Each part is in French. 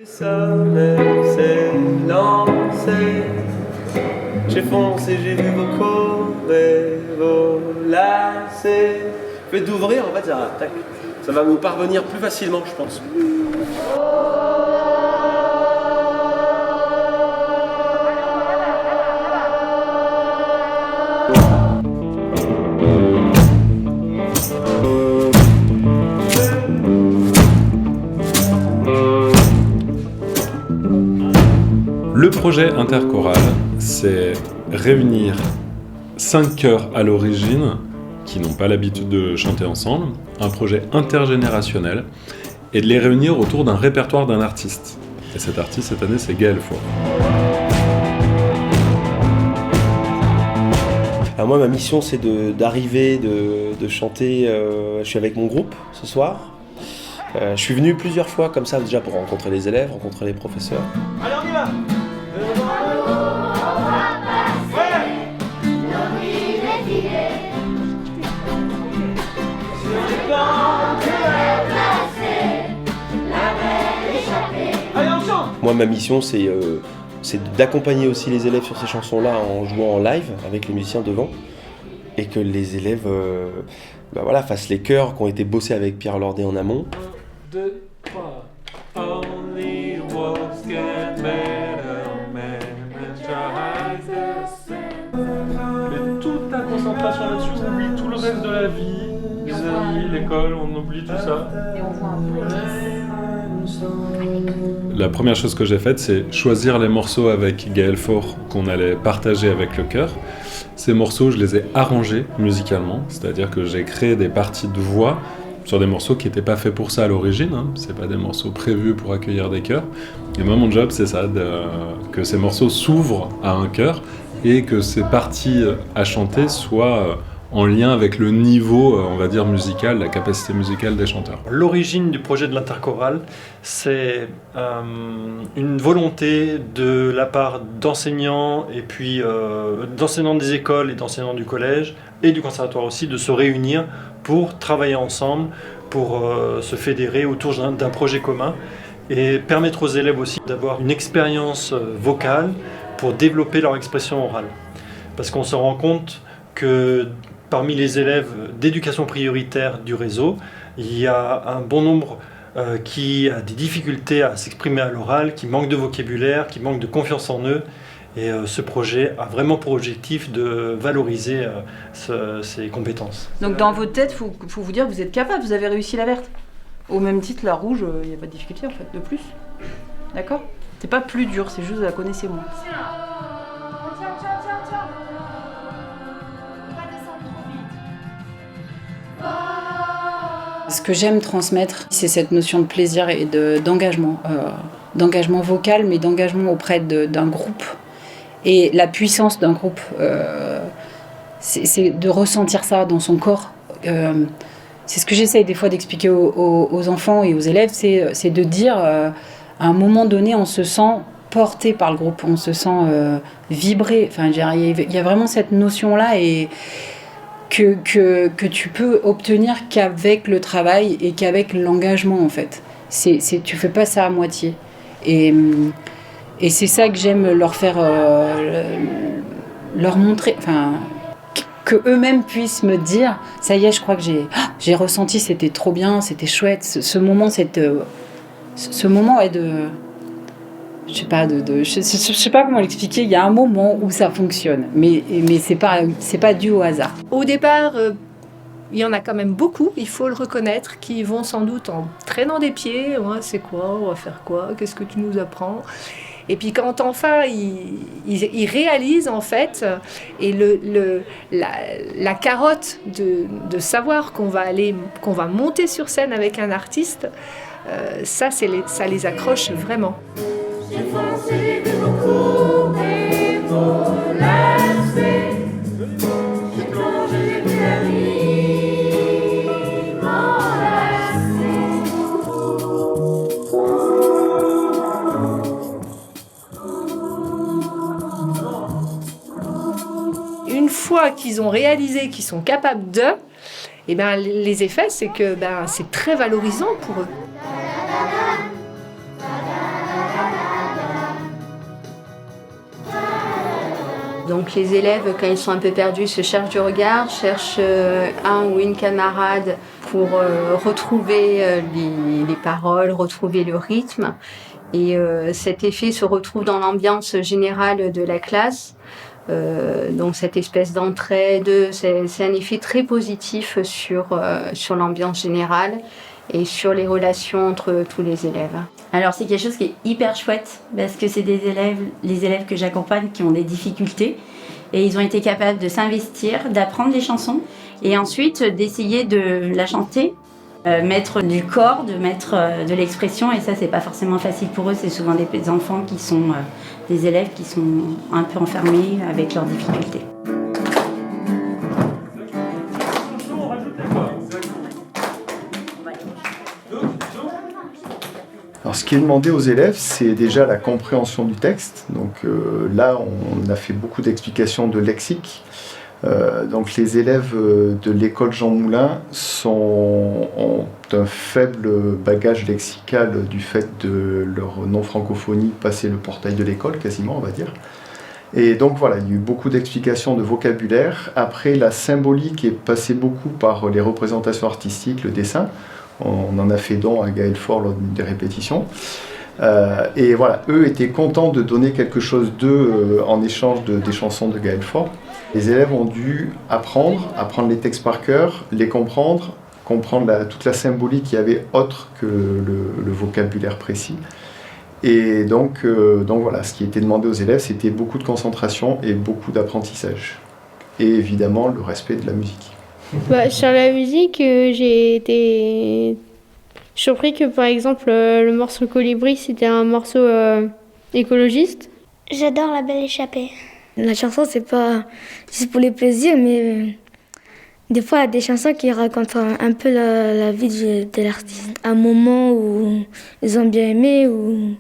Ça même s'est lancé, j'ai foncé, j'ai vu vos corps et vos lacets. Le fait d'ouvrir, en fait, ça va nous parvenir plus facilement, je pense. Le projet interchoral, c'est réunir 5 chœurs à l'origine qui n'ont pas l'habitude de chanter ensemble, un projet intergénérationnel, et de les réunir autour d'un répertoire d'un artiste. Et cet artiste, cette année, c'est Gaël Faure. Alors moi, ma mission, c'est d'arriver, de chanter. Je suis avec mon groupe ce soir. Je suis venu plusieurs fois comme ça, déjà pour rencontrer les élèves, rencontrer les professeurs. Allez, on y va! Moi, ma mission, c'est d'accompagner aussi les élèves sur ces chansons-là en jouant en live avec les musiciens devant, et que les élèves fassent les chœurs qui ont été bossés avec Pierre Lordet en amont. 1, 2, 3. Only walls get better, man, Mais toute ta concentration là-dessus, on oublie tout le reste de la vie, les amis, l'école, on oublie tout ça. Et on voit un peu. La première chose que j'ai faite, c'est choisir les morceaux avec Gaël Faure qu'on allait partager avec le chœur. Ces morceaux, je les ai arrangés musicalement, c'est-à-dire que j'ai créé des parties de voix sur des morceaux qui n'étaient pas faits pour ça à l'origine, hein. C'est pas des morceaux prévus pour accueillir des chœurs. Et moi, mon job, c'est ça, que ces morceaux s'ouvrent à un chœur et que ces parties à chanter soient en lien avec le niveau, on va dire, musical, la capacité musicale des chanteurs. L'origine du projet de l'interchoral, c'est une volonté de la part d'enseignants et puis d'enseignants des écoles et d'enseignants du collège et du conservatoire aussi, de se réunir pour travailler ensemble, pour se fédérer autour d'un projet commun et permettre aux élèves aussi d'avoir une expérience vocale pour développer leur expression orale. Parce qu'on se rend compte que parmi les élèves d'éducation prioritaire du réseau, il y a un bon nombre qui a des difficultés à s'exprimer à l'oral, qui manquent de vocabulaire, qui manquent de confiance en eux. Et ce projet a vraiment pour objectif de valoriser ces compétences. Donc dans votre tête, il faut vous dire que vous êtes capable, vous avez réussi la verte. Au même titre, la rouge, il n'y a pas de difficulté en fait, de plus. D'accord ? C'est pas plus dur, c'est juste que vous la connaissez moins. Ce que j'aime transmettre, c'est cette notion de plaisir et d'engagement. D'engagement vocal, mais d'engagement auprès d'un groupe. Et la puissance d'un groupe, c'est de ressentir ça dans son corps. C'est ce que j'essaye des fois d'expliquer aux enfants et aux élèves, c'est de dire, à un moment donné, on se sent porté par le groupe, on se sent vibrer. Enfin, il y a vraiment cette notion-là et que tu peux obtenir qu'avec le travail et qu'avec l'engagement, en fait. Tu fais pas ça à moitié. Et c'est ça que j'aime leur faire, leur montrer, enfin, que eux-mêmes puissent me dire, ça y est, je crois que j'ai ressenti, c'était trop bien, c'était chouette, ce moment, ce moment est de, je sais pas comment l'expliquer. Il y a un moment où ça fonctionne, mais c'est pas dû au hasard. Au départ, il y en a quand même beaucoup, il faut le reconnaître, qui vont sans doute en traînant des pieds. Ouais, c'est quoi ? On va faire quoi ? Qu'est-ce que tu nous apprends ? Et puis quand enfin ils réalisent en fait, et la carotte de savoir qu'on va monter sur scène avec un artiste, ça les accroche vraiment. J'ai foncé, j'ai vu beaucoup et vos lacets. J'ai plongé, j'ai vu la vie m'enlacer. Une fois qu'ils ont réalisé qu'ils sont capables de, et ben les effets, c'est que c'est très valorisant pour eux. Donc les élèves, quand ils sont un peu perdus, se cherchent du regard, cherchent un ou une camarade pour retrouver les paroles, retrouver le rythme. Et cet effet se retrouve dans l'ambiance générale de la classe. Donc cette espèce d'entraide, c'est un effet très positif sur l'ambiance générale et sur les relations entre tous les élèves. Alors c'est quelque chose qui est hyper chouette parce que c'est les élèves que j'accompagne qui ont des difficultés et ils ont été capables de s'investir, d'apprendre les chansons et ensuite d'essayer de la chanter, mettre du corps, de mettre de l'expression et ça c'est pas forcément facile pour eux, c'est souvent des enfants qui sont des élèves qui sont un peu enfermés avec leurs difficultés. Alors, ce qui est demandé aux élèves, c'est déjà la compréhension du texte. Donc là, on a fait beaucoup d'explications de lexique. Donc les élèves de l'école Jean Moulin ont un faible bagage lexical du fait de leur non-francophonie, passer le portail de l'école quasiment, on va dire. Et donc voilà, il y a eu beaucoup d'explications de vocabulaire. Après, la symbolique est passée beaucoup par les représentations artistiques, le dessin. On en a fait don à Gaël Faure lors des répétitions. Et voilà, eux étaient contents de donner quelque chose d'eux en échange des chansons de Gaël Faure. Les élèves ont dû apprendre les textes par cœur, les comprendre toute la symbolique qu'il y avait autre que le vocabulaire précis. Et donc voilà, ce qui était demandé aux élèves, c'était beaucoup de concentration et beaucoup d'apprentissage. Et évidemment, le respect de la musique. Sur la musique, j'ai été surpris que par exemple le morceau Colibri, c'était un morceau écologiste. J'adore La Belle Échappée. La chanson, c'est pas juste pour les plaisirs, mais des fois, il y a des chansons qui racontent un peu la vie de l'artiste. Un moment où ils ont bien aimé, où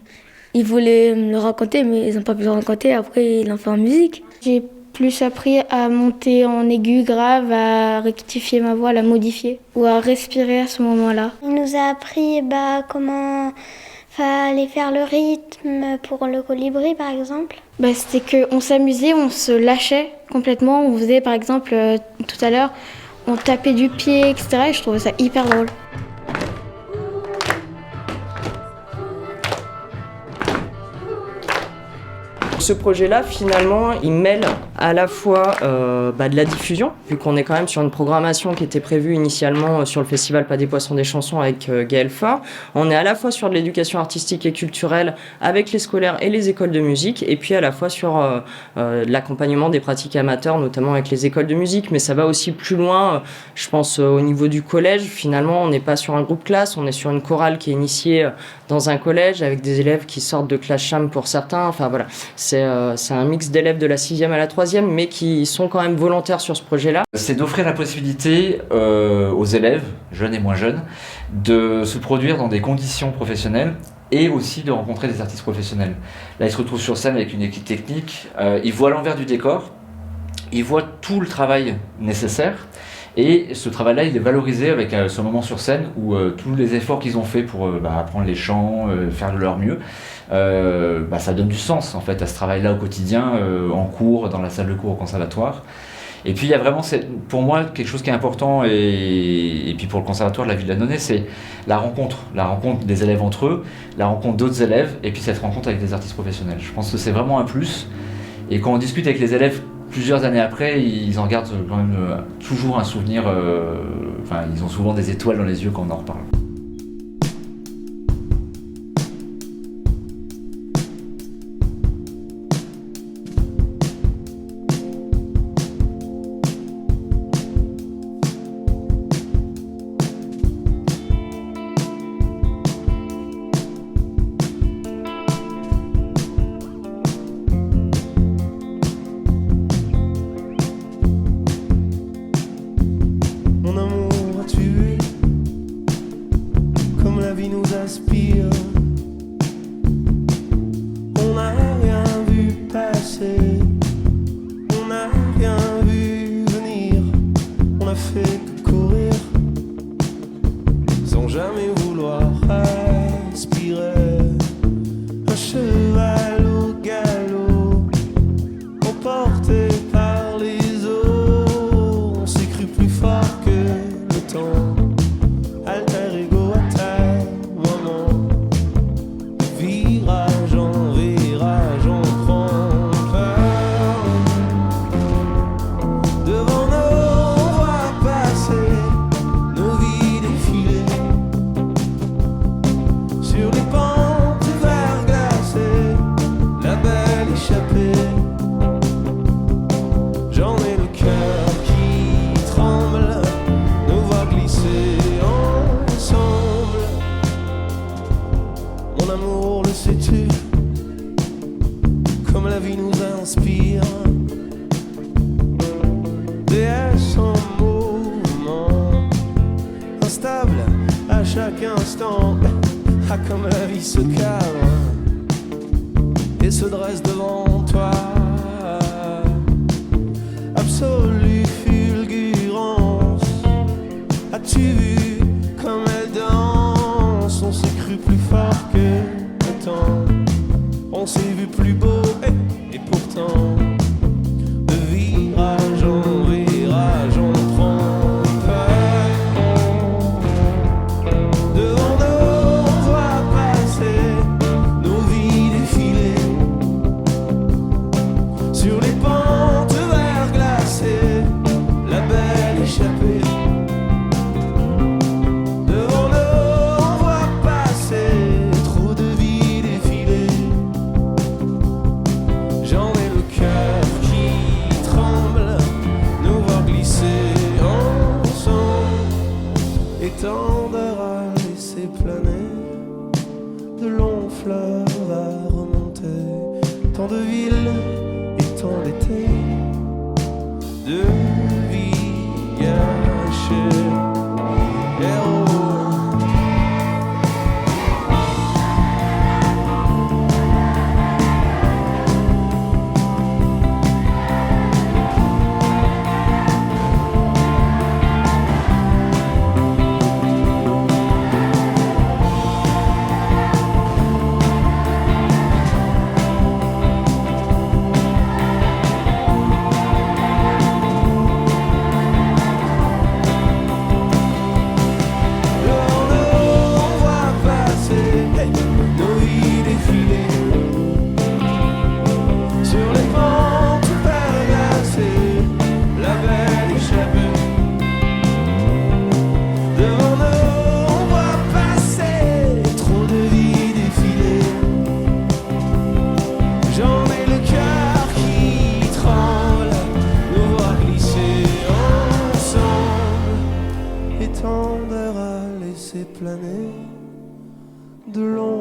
ils voulaient me le raconter, mais ils n'ont pas pu le raconter. Après, ils l'ont fait en musique. J'ai plus appris à monter en aigu grave, à rectifier ma voix, à la modifier ou à respirer à ce moment-là. Il nous a appris comment fallait faire le rythme pour le colibri, par exemple. C'était qu'on s'amusait, on se lâchait complètement. On faisait, par exemple, tout à l'heure, on tapait du pied, etc. Et je trouvais ça hyper drôle. Ce projet-là, finalement, il mêle à la fois de la diffusion, vu qu'on est quand même sur une programmation qui était prévue initialement sur le festival Pas des Poissons des Chansons avec Gaël Faure. On est à la fois sur de l'éducation artistique et culturelle avec les scolaires et les écoles de musique, et puis à la fois sur l'accompagnement des pratiques amateurs, notamment avec les écoles de musique. Mais ça va aussi plus loin, je pense, au niveau du collège. Finalement, on n'est pas sur un groupe classe, on est sur une chorale qui est initiée dans un collège avec des élèves qui sortent de classe cham pour certains. Enfin voilà, c'est un mix d'élèves de la 6e à la 3e, mais qui sont quand même volontaires sur ce projet-là. C'est d'offrir la possibilité aux élèves, jeunes et moins jeunes, de se produire dans des conditions professionnelles et aussi de rencontrer des artistes professionnels. Là, ils se retrouvent sur scène avec une équipe technique, ils voient l'envers du décor, ils voient tout le travail nécessaire. Et ce travail-là, il est valorisé avec ce moment sur scène où tous les efforts qu'ils ont fait pour apprendre les chants, faire de leur mieux, ça donne du sens en fait à ce travail-là au quotidien, en cours, dans la salle de cours au conservatoire. Et puis il y a vraiment, pour moi, quelque chose qui est important, et puis pour le conservatoire de la ville de Annonay, c'est la rencontre des élèves entre eux, la rencontre d'autres élèves, et puis cette rencontre avec des artistes professionnels. Je pense que c'est vraiment un plus. Et quand on discute avec les élèves, plusieurs années après, ils en gardent quand même toujours un souvenir, ils ont souvent des étoiles dans les yeux quand on en reparle. Un cheval au galop, emporté vie nous inspire. DS en mouvement, instable à chaque instant. Ah, comme la vie se calme et se dresse devant toi. Absolue fulgurance. As-tu vu comme elle danse? On s'est cru plus fort que le temps. On s'est vu plus beau et pourtant de virage en virage on prend peur. Devant nous on voit passer nos vies défiler sur les pentes verglacées, la belle échappée. Devant nous on voit passer trop de vies défiler. J'en ai le cœur qui tremble, nous voir glisser ensemble. Et tant d'heures à laisser planer, de longs fleuves à remonter, tant de villes et tant d'été, de vie gâchée. Héros. Planer de long